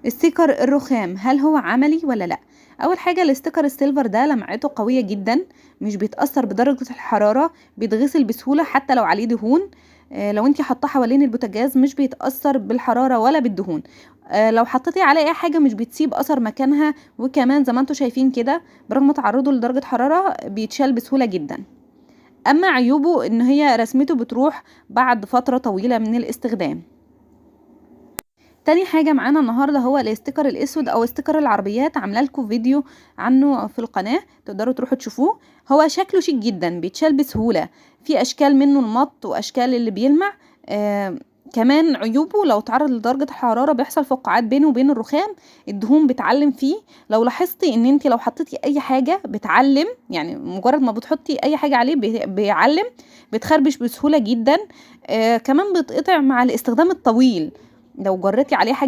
استيكر الرخام هل هو عملي ولا لا؟ اول حاجه الاستيكر السيلفر ده لمعته قويه جدا، مش بيتاثر بدرجه الحراره، بيتغسل بسهوله حتى لو عليه دهون. لو انتي حاطاه حوالين البوتاجاز مش بيتاثر بالحراره ولا بالدهون. لو حطيتي عليه اي حاجه مش بتسيب اثر مكانها، وكمان زي ما انتوا شايفين كده برغم تعرضه لدرجه حراره بيتشال بسهوله جدا. اما عيوبه ان هي رسمته بتروح بعد فتره طويله من الاستخدام. تاني حاجة معانا النهاردة هو الاستيكر الاسود او استيكر العربيات، عامله لكم فيديو عنه في القناة تقدروا تروحوا تشوفوه. هو شكله شيك جدا، بيتشال بسهولة، في اشكال منه المط واشكال اللي بيلمع. كمان عيوبه لو تعرض لدرجة الحرارة بيحصل فقاعات بينه وبين الرخام، الدهون بتعلم فيه. لو لاحظتي ان انت لو حطيتي اي حاجة بتعلم، يعني مجرد ما بتحطي اي حاجة عليه بيعلم، بتخربش بسهولة جدا. كمان بيتقطع مع الاستخدام الطويل، لو جريتي عليه حاجة